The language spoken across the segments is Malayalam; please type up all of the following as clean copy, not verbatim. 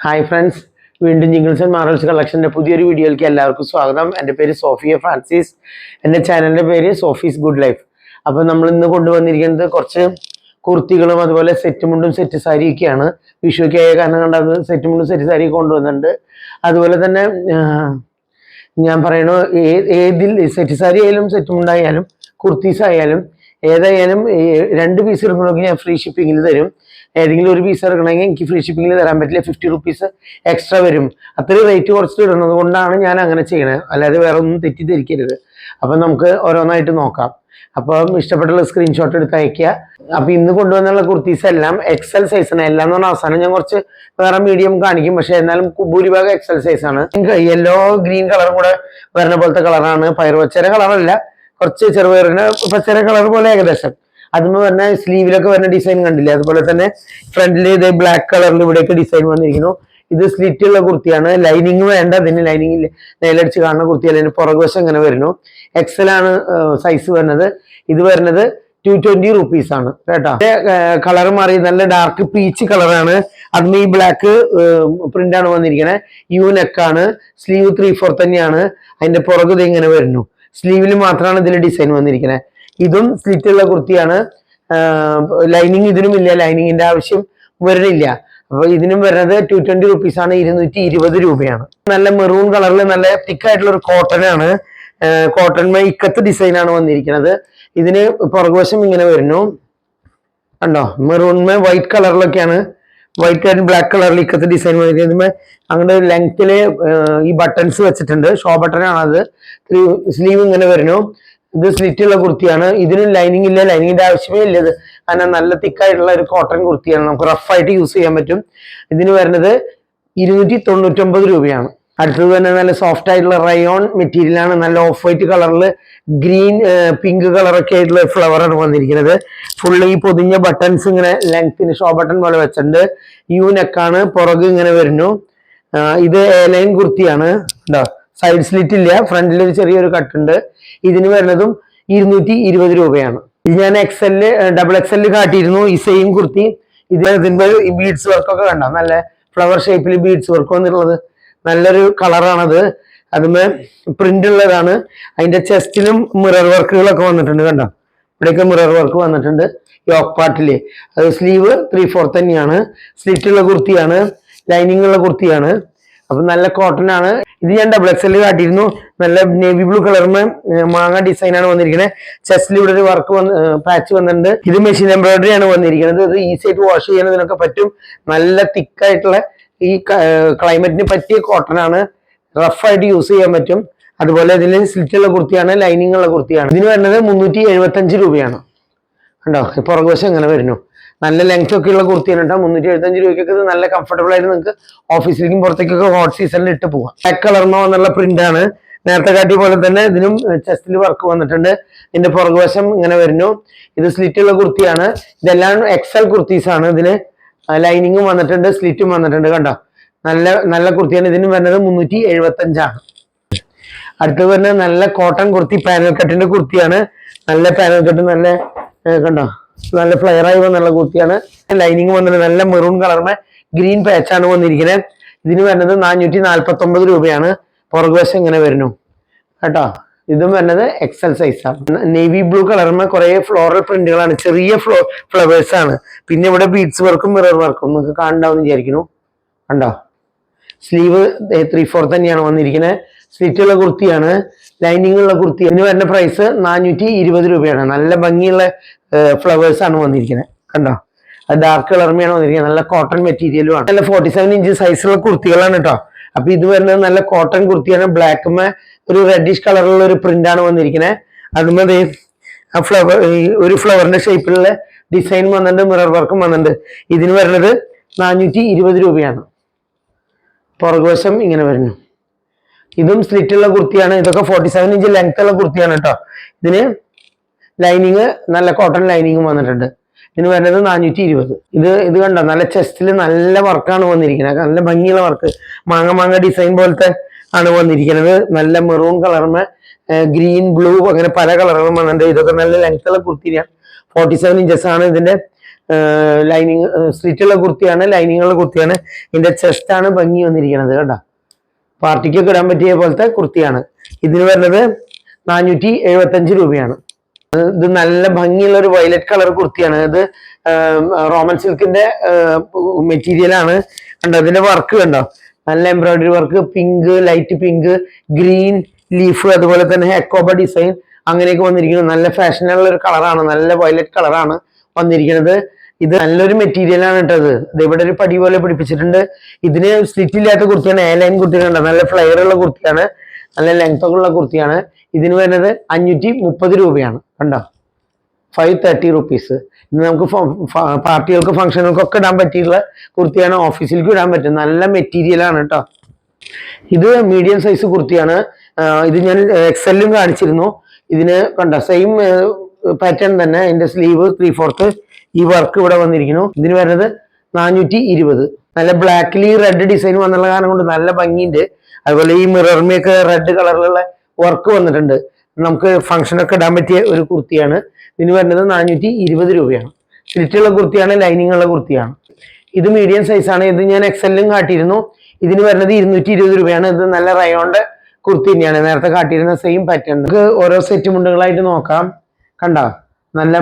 ഹായ് ഫ്രണ്ട്സ്, വീണ്ടും ജിംഗിൾസ് ആൻഡ് മാർവൽസ് കളക്ഷൻ്റെ പുതിയൊരു വീഡിയോയിലേക്ക് എല്ലാവർക്കും സ്വാഗതം. എൻ്റെ പേര് സോഫിയ ഫ്രാൻസിസ്. എൻ്റെ ചാനലിൻ്റെ പേര് സോഫീസ് ഗുഡ് ലൈഫ്. അപ്പോൾ നമ്മൾ ഇന്ന് കൊണ്ടുവന്നിരിക്കുന്നത് കുറച്ച് കുർത്തികളും അതുപോലെ സെറ്റ് മുണ്ടും സെറ്റ് സാരിയൊക്കെയാണ്. വിഷുവൊക്കെയായ കാരണം കണ്ടത് സെറ്റ് മുണ്ടും സെറ്റ് സാരി കൊണ്ടുവന്നിട്ടുണ്ട്. അതുപോലെ തന്നെ ഞാൻ പറയണു, ഏതിൽ സെറ്റ് സാരി ആയാലും സെറ്റ് മുണ്ടായാലും കുർത്തീസ് ആയാലും ഏതായാലും 2 പീസ് എടുക്കണമെങ്കിൽ ഞാൻ ഫ്രീ ഷിപ്പിങ്ങിൽ തരും. ഏതെങ്കിലും ഒരു പീസ് എടുക്കണമെങ്കിൽ എനിക്ക് ഫ്രീ ഷിപ്പിങ്ങിൽ തരാൻ പറ്റില്ല, 50 റുപ്പീസ് എക്സ്ട്രാ വരും. അത്രയും റേറ്റ് കുറച്ചിട്ട് ഇടുന്നത് കൊണ്ടാണ് ഞാൻ അങ്ങനെ ചെയ്യണത്, അല്ലാതെ വേറെ ഒന്നും തെറ്റിദ്ധരിക്കരുത്. അപ്പം നമുക്ക് ഓരോന്നായിട്ട് നോക്കാം. അപ്പം ഇഷ്ടപ്പെട്ടുള്ള സ്ക്രീൻഷോട്ട് എടുത്ത് അയക്കുക. അപ്പം ഇന്ന് കൊണ്ടുവന്നുള്ള കുർത്തീസ് എല്ലാം എക്സൽ സൈസാണ്. എല്ലാം എന്ന് പറഞ്ഞാൽ അവസാനം ഞാൻ കുറച്ച് വേറെ മീഡിയം കാണിക്കും, പക്ഷെ എന്നാലും ഭൂരിഭാഗം എക്സൽ സൈസാണ്. യെല്ലോ ഗ്രീൻ കളറും കൂടെ വരുന്ന പോലത്തെ കളറാണ്. പയറുപച്ചര കളറല്ല, കുറച്ച് ചെറുപയറിന് പച്ചര കളർ പോലെ ഏകദേശം. അതുമ്പോൾ തന്നെ സ്ലീവിലൊക്കെ വരുന്ന ഡിസൈൻ കണ്ടില്ലേ. അതുപോലെ തന്നെ ഫ്രണ്ടിൽ ഇത് ബ്ലാക്ക് കളറിൽ ഇവിടെയൊക്കെ ഡിസൈൻ വന്നിരിക്കുന്നു. ഇത് സ്ലിറ്റ് ഉള്ള കുർത്തിയാണ്. ലൈനിങ് വേണ്ട, അതിന് ലൈനിങ് നേലടിച്ച് കാണുന്ന കുർത്തിയല്ല. അതിന് പുറകുവശം ഇങ്ങനെ വരുന്നു. എക്സൽ ആണ് സൈസ് വരുന്നത്. ഇത് വരുന്നത് 220 റുപ്പീസ് ആണ് കേട്ടോ. കളർ മാറി നല്ല ഡാർക്ക് പീച്ച് കളറാണ്. അതിന് ഈ ബ്ലാക്ക് പ്രിന്റ് ആണ് വന്നിരിക്കുന്നത്. യു നെക്കാണ്. സ്ലീവ് 3/4 തന്നെയാണ്. അതിന്റെ പുറകു ഇങ്ങനെ വരുന്നു. സ്ലീവിൽ മാത്രമാണ് ഇതിൽ ഡിസൈൻ വന്നിരിക്കുന്നത്. ഇതും സ്ലിറ്റ് ഉള്ള കുർത്തിയാണ്. ലൈനിങ് ഇതിനും ഇല്ല, ലൈനിങ്ങിന്റെ ആവശ്യം വരുന്നില്ല. അപ്പൊ ഇതിനും വരുന്നത് 220 റുപ്പീസ് ആണ്, 220 രൂപയാണ്. നല്ല മെറൂൺ കളറിൽ നല്ല തിക്കായിട്ടുള്ള ഒരു കോട്ടൺ ആണ്. കോട്ടൺ ഇക്കത്ത് ഡിസൈൻ ആണ് വന്നിരിക്കുന്നത്. ഇതിന് പുറകുവശം ഇങ്ങനെ വരുന്നു കണ്ടോ. മെറൂൺമേ വൈറ്റ് കളറിലൊക്കെയാണ്, വൈറ്റ് ആൻഡ് ബ്ലാക്ക് കളറിൽ ഇക്കത്ത് ഡിസൈൻ വന്നിരിക്കുന്നത്. അങ്ങോട്ട് ലെങ്ത്തില് ഈ ബട്ടൺസ് വെച്ചിട്ടുണ്ട്. ഷോ ബട്ടൺ ആണത്. സ്ലീവ് ഇങ്ങനെ വരുന്നു. ഇത് സ്ലിറ്റ് ഉള്ള കുർത്തിയാണ്. ഇതിന് ലൈനിങ് ഇല്ല, ലൈനിങ്ങിന്റെ ആവശ്യമേ ഇല്ല. ഇത് കാരണം നല്ല തിക്കായിട്ടുള്ള ഒരു കോട്ടൺ കുർത്തിയാണ്, നമുക്ക് റഫായിട്ട് യൂസ് ചെയ്യാൻ പറ്റും. ഇതിന് വരുന്നത് 299 രൂപയാണ്. അടുത്തത് തന്നെ നല്ല സോഫ്റ്റ് ആയിട്ടുള്ള റയോൺ മെറ്റീരിയൽ ആണ്. നല്ല ഓഫ് വൈറ്റ് കളറിൽ ഗ്രീൻ പിങ്ക് കളറൊക്കെ ആയിട്ടുള്ള ഫ്ലവറാണ് വന്നിരിക്കുന്നത്. ഫുള്ള് ഈ പൊതിഞ്ഞ ബട്ടൺസ് ഇങ്ങനെ ലെങ്ത്തിന് ഷോ ബട്ടൺ പോലെ വെച്ചിട്ടുണ്ട്. യു നെക്കാണ്. പുറകെ ഇങ്ങനെ വരുന്നു. ഇത് ലൈൻ കുർത്തിയാണ് കേട്ടോ. സൈഡ് സ്ലിറ്റ് ഇല്ല, ഫ്രണ്ടിൽ ഒരു ചെറിയൊരു കട്ടുണ്ട്. ഇതിന് വരുന്നതും 220 രൂപയാണ്. ഇത് ഞാൻ എക്സെല് ഡബിൾ എക്സെല് കാട്ടിയിരുന്നു ഈ സെയിം കുർത്തി. ഇതിന്റെ ബീഡ്സ് വർക്കൊക്കെ കണ്ടോ, നല്ല ഫ്ലവർ ഷേപ്പിൽ ബീഡ്സ് വർക്ക് വന്നിട്ടുള്ളത്. നല്ലൊരു കളറാണത്. അതുമേ പ്രിന്റ് ഉള്ളതാണ്. അതിന്റെ ചെസ്റ്റിലും മിറർ വർക്കുകളൊക്കെ വന്നിട്ടുണ്ട് കണ്ടോ. ഇവിടെയൊക്കെ മിറർ വർക്ക് വന്നിട്ടുണ്ട് യോക്ക് പാർട്ടില്. അത് സ്ലീവ് 3/4 തന്നെയാണ്. സ്ലിറ്റ് ഉള്ള കുർത്തിയാണ്, ലൈനിങ് ഉള്ള കുർത്തിയാണ്. അപ്പൊ നല്ല കോട്ടൺ ആണ്. ഇത് ഞാൻ ഡബിൾ എക്സെല് കാട്ടിയിരുന്നു. നല്ല നേവി ബ്ലൂ കളറിന് മാങ്ങ ഡിസൈൻ ആണ് വന്നിരിക്കുന്നത്. ചെസ്റ്റിൽ ഇവിടെ ഒരു വർക്ക് പാച്ച് വന്നിട്ടുണ്ട്. ഇത് മെഷീൻ എംബ്രോയിഡറി ആണ് വന്നിരിക്കുന്നത്. ഇത് ഈസി ആയിട്ട് വാഷ് ചെയ്യുന്നതിനൊക്കെ പറ്റും. നല്ല തിക്കായിട്ടുള്ള ഈ ക്ലൈമറ്റിന് പറ്റിയ കോട്ടൺ ആണ്. റഫായിട്ട് യൂസ് ചെയ്യാൻ പറ്റും. അതുപോലെ ഇതിൽ സ്ലിറ്റ് ഉള്ള കുർത്തിയാണ്, ലൈനിങ് ഉള്ള കുർത്തിയാണ്. ഇതിന് വരുന്നത് 375 രൂപയാണ് കണ്ടോ. പുറകുവശം ഇങ്ങനെ വരുന്നു. നല്ല ലെങ്ത് ഒക്കെ ഉള്ള കുർത്തിയാണ് കേട്ടോ. 375 രൂപയ്ക്കൊക്കെ ഇത് നല്ല കംഫർട്ടബിൾ ആയിട്ട് നിങ്ങൾക്ക് ഓഫീസിലേക്കും പുറത്തേക്കൊക്കെ ഹോട്ട് സീസണിൽ ഇട്ട് പോവാം. ബ്ലാക്ക് കളർന്നോ എന്നുള്ള പ്രിന്റ് ആണ്. നേരത്തെ കാട്ടി പോലെ തന്നെ ഇതിനും ചെസ്റ്റിൽ വർക്ക് വന്നിട്ടുണ്ട്. ഇതിന്റെ പുറകുവശം ഇങ്ങനെ വരുന്നു. ഇത് സ്ലിറ്റ് ഉള്ള കുർത്തിയാണ്. ഇതെല്ലാം എക്സൽ കുർത്തീസ് ആണ്. ഇതിന് ലൈനിങ്ങും വന്നിട്ടുണ്ട്, സ്ലിറ്റും വന്നിട്ടുണ്ട് കണ്ടോ. നല്ല കുർത്തിയാണ്. ഇതിന് വരുന്നത് 375 ആണ്. അടുത്തത് വരുന്നത് നല്ല കോട്ടൺ കുർത്തി, പാനൽ കട്ടിന്റെ കുർത്തിയാണ്. നല്ല പാനൽ കട്ട്, നല്ല കണ്ടോ, നല്ല ഫ്ലെയർ ആയി വന്നുള്ള കുർത്തിയാണ്. ലൈനിങ് വന്നിട്ട് നല്ല മെറൂൺ കളറിന് ഗ്രീൻ പാച്ചാണ് വന്നിരിക്കുന്നത്. ഇതിന് വരുന്നത് 449 രൂപയാണ്. പുറകുവശം ഇങ്ങനെ വരുന്നു കേട്ടോ. ഇതും വരുന്നത് എക്സൽ സൈസാണ്. നേവി ബ്ലൂ കളറിന് കുറെ ഫ്ലോറൽ പ്രിന്റുകളാണ്, ചെറിയ ഫ്ലവേഴ്സ് ആണ്. പിന്നെ ഇവിടെ ബീഡ്സ് വർക്കും മിറർ വർക്കും നിങ്ങൾക്ക് കാണണ്ടാവും വിചാരിക്കുന്നു കണ്ടോ. സ്ലീവ് 3/4 തന്നെയാണ് വന്നിരിക്കുന്നത്. സ്ലിറ്റ് ഉള്ള കുർത്തിയാണ്, ലൈനിങ് ഉള്ള കുർത്തി. ഇതിന് വരുന്ന പ്രൈസ് 420 രൂപയാണ്. നല്ല ഭംഗിയുള്ള ഫ്ലവേഴ്സ് ആണ് വന്നിരിക്കുന്നത് കണ്ടോ. അത് ഡാർക്ക് കളർമയാണ് വന്നിരിക്കുന്നത്. നല്ല കോട്ടൺ മെറ്റീരിയലും ആണ്. നല്ല 47 ഇഞ്ച് സൈസുള്ള കുർത്തികളാണ് കേട്ടോ. അപ്പൊ ഇത് വരുന്നത് നല്ല കോട്ടൺ കുർത്തിയാണ്. ബ്ലാക്കുമേ ഒരു റെഡിഷ് കളറിലുള്ള ഒരു പ്രിന്റ് ആണ് വന്നിരിക്കുന്നത്. അതുമേ ഫ്ലവർ, ഒരു ഫ്ലവറിന്റെ ഷേപ്പിലുള്ള ഡിസൈൻ വന്നിട്ടുണ്ട്, മിറർ വർക്കും വന്നിട്ടുണ്ട്. ഇതിന് വരുന്നത് 420 രൂപയാണ്. പുറകുവശം ഇങ്ങനെ വരുന്നു. ഇതും സ്ലിറ്റ് ഉള്ള കുർത്തിയാണ്. ഇതൊക്കെ 47 ഇഞ്ച് ലെങ്ത് ഉള്ള കുർത്തിയാണ് കേട്ടോ. ഇതിന് ലൈനിങ് നല്ല കോട്ടൺ ലൈനിങ്ങും വന്നിട്ടുണ്ട്. ഇതിന് വരുന്നത് 420. ഇത് കണ്ടോ, നല്ല ചെസ്റ്റിൽ നല്ല വർക്കാണ് വന്നിരിക്കുന്നത്. നല്ല ഭംഗിയുള്ള വർക്ക്, മാങ്ങ ഡിസൈൻ പോലത്തെ ആണ് വന്നിരിക്കുന്നത്. നല്ല മെറൂൺ കളറിന് ഗ്രീൻ ബ്ലൂ അങ്ങനെ പല കളറുകളും വന്നിട്ടുണ്ട്. ഇതൊക്കെ നല്ല ലെങ്ത് ഉള്ള കുർത്തിയാണ്. 47 ഇഞ്ചസ് ആണ് ഇതിന്റെ ലൈനിങ് സ്ലിറ്റുള്ള കുർത്തിയാണ്, ലൈനിങ് ഉള്ള കുർത്തിയാണ്. ഇതിന്റെ ചെസ്റ്റ് ആണ് ഭംഗി വന്നിരിക്കുന്നത് കേട്ടോ. പാർട്ടിക്കൊക്കെ ഇടാൻ പറ്റിയ പോലത്തെ കുർത്തിയാണ്. ഇതിന് വരുന്നത് 475 രൂപയാണ്. ഇത് നല്ല ഭംഗിയുള്ള ഒരു വയലറ്റ് കളർ കുർത്തിയാണ്. ഇത് റോമൻ സിൽക്കിന്റെ മെറ്റീരിയൽ ആണ്. കണ്ടോ ഇതിന്റെ വർക്ക് കണ്ടോ, നല്ല embroidery work, pink, light pink, green leaf, അതുപോലെ തന്നെ ഹെക്കോബ ഡിസൈൻ അങ്ങനെയൊക്കെ വന്നിരിക്കുന്നത്. നല്ല ഫാഷനുള്ള ഒരു കളറാണ്, നല്ല വയലറ്റ് കളറാണ് വന്നിരിക്കുന്നത്. ഇത് നല്ലൊരു മെറ്റീരിയൽ ആണ് കേട്ടത്. ഇത് ഇവിടെ ഒരു പടി പോലെ പിടിപ്പിച്ചിട്ടുണ്ട്. ഇതിന് സ്ലിറ്റ് ഇല്ലാത്ത കുർത്തിയാണ്, എ ലൈൻ കുർത്തിയാണ്, നല്ല ഫ്ലെയർ ഉള്ള കുർത്തിയാണ്, നല്ല ലെങ്ത് ഒക്കെ ഉള്ള കുർത്തിയാണ്. ഇതിന് വരുന്നത് 530 രൂപയാണ്. കണ്ടോ, 530 റുപ്പീസ്. ഇത് നമുക്ക് പാർട്ടികൾക്ക് ഫംഗ്ഷനുകൾക്കൊക്കെ ഇടാൻ പറ്റിയുള്ള കുർത്തിയാണ്, ഓഫീസിലേക്ക് ഇടാൻ പറ്റും. നല്ല മെറ്റീരിയൽ ആണ് കേട്ടോ. ഇത് മീഡിയം സൈസ് കുർത്തിയാണ്. ഇത് ഞാൻ എക്സെല്ലും കാണിച്ചിരുന്നു. ഇതിന് കണ്ടോ സെയിം പാറ്റേൺ തന്നെ. അതിന്റെ സ്ലീവ് 3/4 ഈ വർക്ക് ഇവിടെ വന്നിരിക്കുന്നു. ഇതിന് വരുന്നത് 420. നല്ല ബ്ലാക്കിൽ റെഡ് ഡിസൈൻ വന്നുള്ള കാരണം കൊണ്ട് നല്ല ഭംഗിയുണ്ട്. അതുപോലെ ഈ മിറർമയൊക്കെ റെഡ് കളറിലുള്ള വർക്ക് വന്നിട്ടുണ്ട്. നമുക്ക് ഫംഗ്ഷനൊക്കെ ഇടാൻ പറ്റിയ ഒരു കുർത്തിയാണ്. ഇതിന് വരുന്നത് 420 രൂപയാണ്. സ്ലിറ്റുള്ള കുർത്തിയാണ്, ലൈനിങ് ഉള്ള കുർത്തിയാണ്. ഇത് മീഡിയം സൈസ് ആണ്. ഇത് ഞാൻ എക്സെല്ലും കാട്ടിയിരുന്നു. ഇതിന് വരുന്നത് 220 രൂപയാണ്. ഇത് നല്ല റയോണിന്റെ കുർത്തി തന്നെയാണ്, നേരത്തെ കാട്ടിയിരുന്ന സെയിം പാറ്റേൺ. നമുക്ക് ഓരോ സെറ്റ് മുണ്ടുകളായിട്ട് നോക്കാം. കണ്ടോ, നല്ല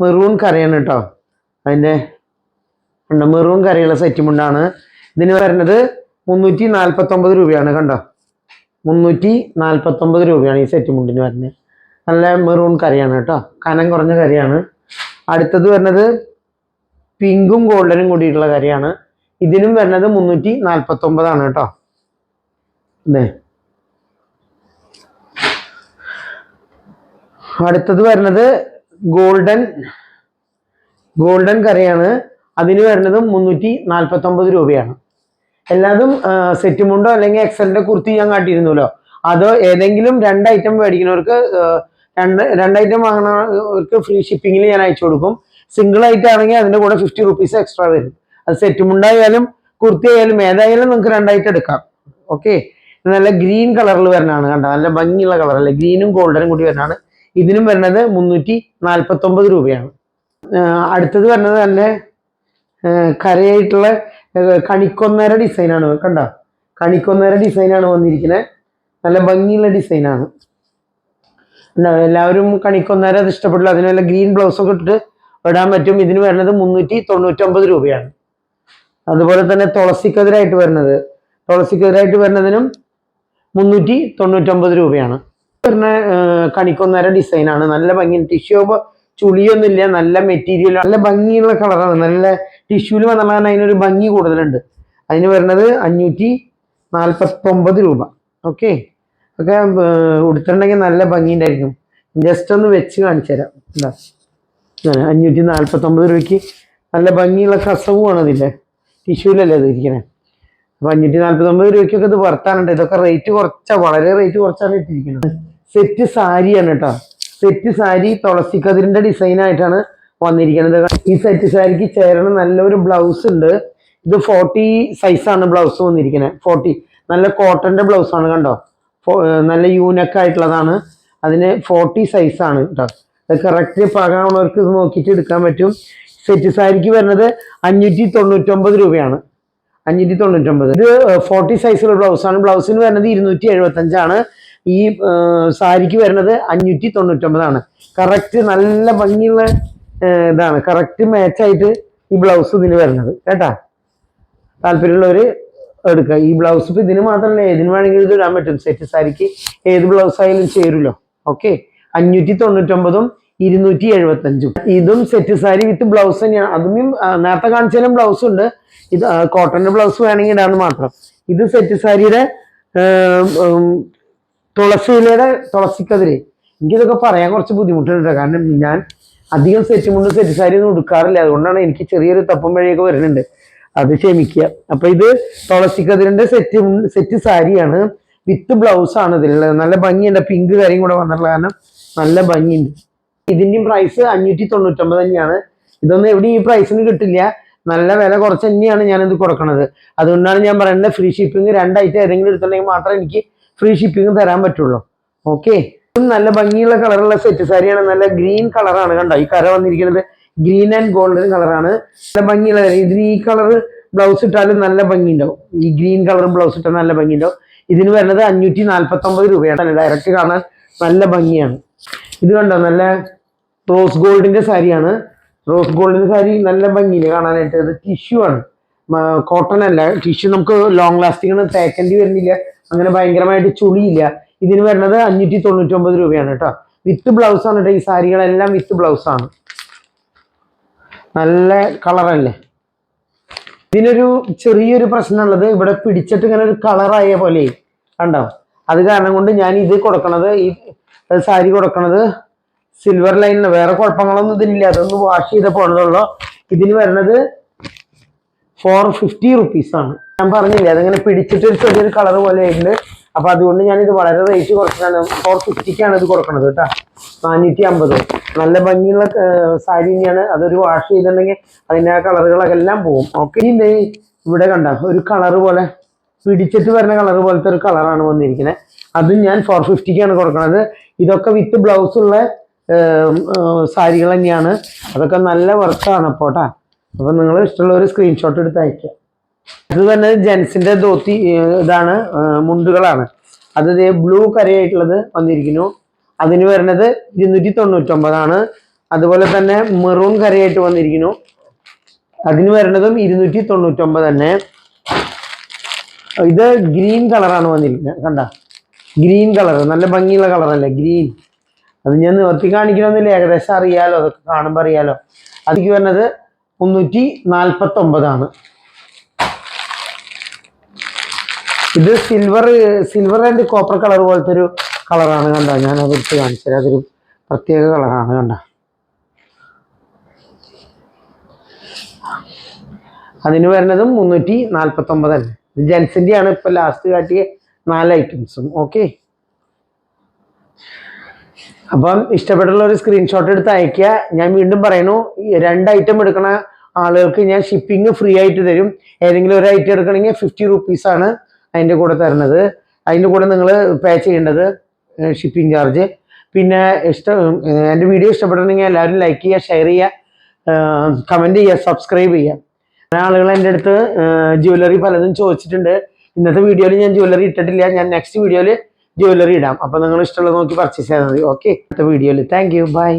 മെറൂൺ കരയാണ് കേട്ടോ. അതിന്റെ മെറൂൺ കരയുള്ള സെറ്റ് മുണ്ടാണ്. ഇതിന് വരുന്നത് 349 രൂപയാണ്. കണ്ടോ, 349 രൂപയാണ് ഈ സെറ്റ് മുണ്ടിന് വരുന്നത്. നല്ല മെറൂൺ കരയാണ് കേട്ടോ, കനം കുറഞ്ഞ കരയാണ്. അടുത്തത് വരുന്നത് പിങ്കും ഗോൾഡനും കൂടിയിട്ടുള്ള കരയാണ്. ഇതിനും വരുന്നത് 349 ആണ് കേട്ടോ. അതെ, അടുത്തത് വരുന്നത് ഗോൾഡൻ കരയാണ്. അതിന് വരുന്നത് 349 രൂപയാണ്. എല്ലാതും സെറ്റ് മുണ്ടോ അല്ലെങ്കിൽ എക്സലിന്റെ കുർത്തി ഞാൻ കാട്ടിയിരുന്നല്ലോ. അതോ ഏതെങ്കിലും 2 ഐറ്റം മേടിക്കുന്നവർക്ക്, രണ്ട് ഐറ്റം വാങ്ങുന്നവർക്ക് ഫ്രീ ഷിപ്പിങ്ങിൽ ഞാൻ അയച്ചു കൊടുക്കും. സിംഗിൾ ഐറ്റം ആണെങ്കിൽ അതിന്റെ കൂടെ 50 റുപ്പീസ് എക്സ്ട്രാ വരും. അത് സെറ്റ് മുണ്ടായാലും കുർത്തി ആയാലും ഏതായാലും നിങ്ങൾക്ക് 2 ഐറ്റം എടുക്കാം. ഓക്കെ, നല്ല ഗ്രീൻ കളറിൽ വരുന്നതാണ്. കണ്ടോ, നല്ല ഭംഗിയുള്ള കളറല്ലേ, ഗ്രീനും ഗോൾഡനും കൂടി വരുന്നതാണ്. ഇതിനും വരുന്നത് 349 രൂപയാണ്. അടുത്തത് വരുന്നത് നല്ല കരയായിട്ടുള്ള കണിക്കൊന്നര ഡിസൈനാണ്. കണ്ടോ, കണിക്കൊന്നര ഡിസൈനാണ് വന്നിരിക്കുന്നത്. നല്ല ഭംഗിയുള്ള ഡിസൈനാണ്. എല്ലാവരും കണിക്കൊന്നര അത് ഇഷ്ടപ്പെട്ടില്ല. അതിന് നല്ല ഗ്രീൻ ബ്ലൗസ് ഒക്കെ ഇട്ടിട്ട് ഇടാൻ പറ്റും. ഇതിന് വരുന്നത് 399 രൂപയാണ്. അതുപോലെ തന്നെ തുളസിക്കതിരായിട്ട് വരുന്നതിനും 399 രൂപയാണ്. വരുന്ന കണിക്കൊന്നര ഡിസൈനാണ്. നല്ല ഭംഗി, ടിഷ്യൂ ചുളിയൊന്നുമില്ല, നല്ല മെറ്റീരിയൽ, നല്ല ഭംഗിയുള്ള കളറാണ്. നല്ല ടിഷ്യൂല് വന്നാൽ അതിനൊരു ഭംഗി കൂടുതലുണ്ട്. അതിന് വരുന്നത് 549 രൂപ. ഓക്കെ, ഒക്കെ ഉടുത്തിട്ടുണ്ടെങ്കിൽ നല്ല ഭംഗിയുണ്ടായിരിക്കും. ജസ്റ്റ് ഒന്ന് വെച്ച് കാണിച്ചു തരാം. എന്താ 549 രൂപയ്ക്ക് നല്ല ഭംഗിയുള്ള കസവുമാണ് അതിൻ്റെ, ടിഷ്യൂലല്ലേ അത് ഇരിക്കണേ. അപ്പൊ 549 രൂപയ്ക്കൊക്കെ ഇത് വർത്താനുണ്ട്. ഇതൊക്കെ വളരെ റേറ്റ് കുറച്ചാണ് ഇട്ടിരിക്കുന്നത്. സെറ്റ് സാരിയാണ് കേട്ടോ. സെറ്റ് സാരി തുളസിക്കതിരിന്റെ ഡിസൈൻ ആയിട്ടാണ് വന്നിരിക്കുന്നത്. ഈ സെറ്റ് സാരിക്ക് ചേരണ നല്ലൊരു ബ്ലൗസ് ഉണ്ട്. ഇത് 40 സൈസാണ് ബ്ലൗസ് വന്നിരിക്കുന്നത്. 40 നല്ല കോട്ടന്റെ ബ്ലൗസ് ആണ്. കണ്ടോ, നല്ല യൂനക്ക് ആയിട്ടുള്ളതാണ്. അതിന് 40 സൈസാണ് കേട്ടോ. അത് കറക്റ്റ് പാകാവുന്നവർക്ക് ഇത് നോക്കിയിട്ട് എടുക്കാൻ പറ്റും. സെറ്റ് സാരിക്ക് വരുന്നത് 599 രൂപയാണ്. 599. ഇത് 40 സൈസുള്ള ബ്ലൗസാണ്. ബ്ലൗസിന് വരുന്നത് 275 ആണ്. ഈ സാരിക്ക് വരുന്നത് 599 ആണ്. കറക്റ്റ് നല്ല ഭംഗിയുള്ള ഇതാണ്, കറക്റ്റ് മാച്ചായിട്ട് ഈ ബ്ലൗസ് ഇതിന് വരുന്നത് കേട്ടാ. താല്പര്യമുള്ളവര് എടുക്കുക. ഈ ബ്ലൗസ് ഇപ്പൊ ഇതിന് മാത്രമല്ല, ഏതിന് വേണമെങ്കിലും ഇത് ഇടാൻ പറ്റും. സെറ്റ് സാരിക്ക് ഏത് ബ്ലൗസ് ആയാലും ചേരുമല്ലോ. ഓക്കെ, 599ഉം 275. ഇതും സെറ്റ് സാരി വിത്ത് ബ്ലൗസ് തന്നെയാണ്. അതും നേരത്തെ കാണിച്ചാലും ബ്ലൗസ് ഉണ്ട്. ഇത് കോട്ടന്റെ ബ്ലൗസ് വേണമെങ്കിൽ ഇടാന്ന് മാത്രം. ഇത് സെറ്റ് സാരിയുടെ തുളസിക്കതിര്. എനിക്കിതൊക്കെ പറയാൻ കുറച്ച് ബുദ്ധിമുട്ടുണ്ട്, കാരണം ഞാൻ അധികം സെറ്റ് സാരി ഒന്നും എടുക്കാറില്ല. അതുകൊണ്ടാണ് എനിക്ക് ചെറിയൊരു തപ്പും വഴിയൊക്കെ വരുന്നുണ്ട്, അത് ക്ഷമിക്കുക. അപ്പൊ ഇത് തുളസിക്കതിരിന്റെ സെറ്റ് സാരിയാണ്, വിത്ത് ബ്ലൗസ് ആണ് ഇതിലുള്ളത്. നല്ല ഭംഗിയുണ്ട്, പിങ്ക് കാര്യം കൂടെ വന്നിട്ടുള്ള കാരണം നല്ല ഭംഗിയുണ്ട്. ഇതിന്റെയും പ്രൈസ് 599 തന്നെയാണ്. ഇതൊന്നും എവിടെയും ഈ പ്രൈസിന് കിട്ടില്ല. നല്ല വില കുറച്ച് തന്നെയാണ് ഞാനിത് കൊടുക്കുന്നത്. അതുകൊണ്ടാണ് ഞാൻ പറയുന്നത് ഫ്രീ ഷിപ്പിംഗ് 2 ഐറ്റം ഏതെങ്കിലും എടുത്തിട്ടുണ്ടെങ്കിൽ മാത്രമേ എനിക്ക് ഫ്രീ ഷിപ്പിംഗ് തരാൻ പറ്റുള്ളൂ. ഓക്കെ, നല്ല ഭംഗിയുള്ള കളറുള്ള സെറ്റ് സാരിയാണ്. നല്ല ഗ്രീൻ കളറാണ്. കണ്ടോ, ഈ കര വന്നിരിക്കുന്നത് ഗ്രീൻ ആൻഡ് ഗോൾഡൻ കളറാണ്. നല്ല ഭംഗിയുള്ള ഇതിന് ഈ കളർ ബ്ലൗസ് ഇട്ടാലും നല്ല ഭംഗിയുണ്ടാവും. ഈ ഗ്രീൻ കളർ ബ്ലൗസ് ഇട്ടാൽ നല്ല ഭംഗിയുണ്ടാവും. ഇതിന് വരുന്നത് 549 രൂപയാണ്. ഡയറക്റ്റ് കാണാൻ നല്ല ഭംഗിയാണ്. ഇത് കണ്ടോ, നല്ല റോസ് ഗോൾഡിന്റെ സാരിയാണ്. റോസ് ഗോൾഡിന്റെ സാരി നല്ല ഭംഗിയില്ല കാണാനായിട്ട്. ഇത് ടിഷ്യൂ ആണ്, കോട്ടൺ അല്ല. ടിഷ്യൂ നമുക്ക് ലോങ് ലാസ്റ്റിംഗ് ആണ്, തേക്കേണ്ടി വരുന്നില്ല, അങ്ങനെ ഭയങ്കരമായിട്ട് ചുളിയില്ല. ഇതിന് വരുന്നത് 599 രൂപയാണ് കേട്ടോ. വിത്ത് ബ്ലൗസ് ആണ് കേട്ടോ. ഈ സാരികളെല്ലാം വിത്ത് ബ്ലൗസ് ആണ്. നല്ല കളറല്ലേ. ഇതിനൊരു ചെറിയൊരു പ്രശ്നമുള്ളത്, ഇവിടെ പിടിച്ചിട്ട് ഇങ്ങനെ ഒരു കളറായ പോലെ കണ്ടോ. അത് കാരണം കൊണ്ട് ഞാൻ ഇത് കൊടുക്കണത്, ഈ സാരി കൊടുക്കണത് സിൽവർ ലൈനിന്. വേറെ കുഴപ്പങ്ങളൊന്നും ഇതിനില്ല, അതൊന്ന് വാഷ് ചെയ്ത പോണതുള്ളൂ. ഇതിന് വരുന്നത് 450 റുപ്പീസാണ്. ഞാൻ പറഞ്ഞില്ലേ, അതിങ്ങനെ പിടിച്ചിട്ട് ഒരു ചെറിയൊരു കളർ പോലെ ഉണ്ട്. അപ്പൊ അതുകൊണ്ട് ഞാൻ ഇത് വളരെ റേറ്റ് കുറച്ചാണ് 450ക്കാണ് ഇത് കൊടുക്കണത് കേട്ടോ. 450. നല്ല ഭംഗിയുള്ള സാരി തന്നെയാണ്. അതൊരു വാഷ് ചെയ്തിട്ടുണ്ടെങ്കിൽ അതിൻ്റെ ആ കളറുകളൊക്കെ എല്ലാം പോകും. ഓക്കെ. ഇവിടെ കണ്ട ഒരു കളർ പോലെ പിടിച്ചിട്ട് വരുന്ന കളർ പോലത്തെ ഒരു കളറാണ് വന്നിരിക്കുന്നത്. അതും ഞാൻ 450ക്കാണ് കൊടുക്കുന്നത്. ഇതൊക്കെ വിത്ത് ബ്ലൗസ് ഉള്ള സാരികൾ തന്നെയാണ്. അതൊക്കെ നല്ല വർക്കാണ് അപ്പോൾ കേട്ടോ. അപ്പൊ നിങ്ങൾ ഇഷ്ടമുള്ള ഒരു സ്ക്രീൻഷോട്ട് എടുത്ത് അയക്കുക. ഇത് തന്നെ ജെൻസിന്റെ ധോത്തി ഇതാണ്, മുണ്ടുകളാണ്. അത് ബ്ലൂ കരയായിട്ടുള്ളത് വന്നിരിക്കുന്നു. അതിന് വരുന്നത് 299. അതുപോലെ തന്നെ മെറൂൺ കരയായിട്ട് വന്നിരിക്കുന്നു. അതിന് വരുന്നതും 299 തന്നെ. ഇത് ഗ്രീൻ കളറാണ് വന്നിരിക്കുന്നത്. കണ്ട, ഗ്രീൻ കളർ നല്ല ഭംഗിയുള്ള കളറല്ലേ ഗ്രീൻ. അത് ഞാൻ നിവർത്തി കാണിക്കണമെന്നില്ല, ഏകദേശം അറിയാലോ, അതൊക്കെ കാണുമ്പോൾ അറിയാലോ. അതിക്ക് വരുന്നത് 349. ഇത് സിൽവർ ആൻഡ് കോപ്പർ കളർ പോലത്തെ ഒരു കളറാണ്. കണ്ട, ഞാൻ അത് എടുത്ത് കാണിച്ചത്. അതൊരു പ്രത്യേക കളറാണ്. കണ്ട, അതിന് വരുന്നതും 349 അല്ലേ. ഇത് ജെൻസിന്റെ ആണ്. ഇപ്പൊ ലാസ്റ്റ് കാട്ടിയ 4 ഐറ്റംസും. ഓക്കെ. അപ്പം ഇഷ്ടപ്പെട്ടുള്ള ഒരു സ്ക്രീൻഷോട്ട് എടുത്ത് അയക്കുക. ഞാൻ വീണ്ടും പറയുന്നു, 2 ഐറ്റം എടുക്കണ ആളുകൾക്ക് ഞാൻ ഷിപ്പിംഗ് ഫ്രീ ആയിട്ട് തരും. ഏതെങ്കിലും ഒരു ഐറ്റം എടുക്കണമെങ്കിൽ 50 റുപ്പീസാണ് അതിൻ്റെ കൂടെ തരുന്നത്. അതിൻ്റെ കൂടെ നിങ്ങൾ പേ ചെയ്യേണ്ടത് ഷിപ്പിംഗ് ചാർജ്. പിന്നെ എൻ്റെ വീഡിയോ ഇഷ്ടപ്പെട്ടിട്ടുണ്ടെങ്കിൽ എല്ലാവരും ലൈക്ക് ചെയ്യുക, ഷെയർ ചെയ്യുക, കമൻറ്റ് ചെയ്യുക, സബ്സ്ക്രൈബ് ചെയ്യുക. ആളുകൾ എൻ്റെ അടുത്ത് ജ്വല്ലറി പലതും ചോദിച്ചിട്ടുണ്ട്. ഇന്നത്തെ വീഡിയോയിൽ ഞാൻ ജ്വല്ലറി ഇട്ടിട്ടില്ല. ഞാൻ നെക്സ്റ്റ് വീഡിയോയിൽ ജ്വല്ലറി ഇടാം. അപ്പോൾ നിങ്ങൾ ഇഷ്ടമുള്ളത് നോക്കി പർച്ചേസ് ചെയ്താൽ മതി. ഓക്കെ. അടുത്ത വീഡിയോയിൽ. Thank you. ബൈ.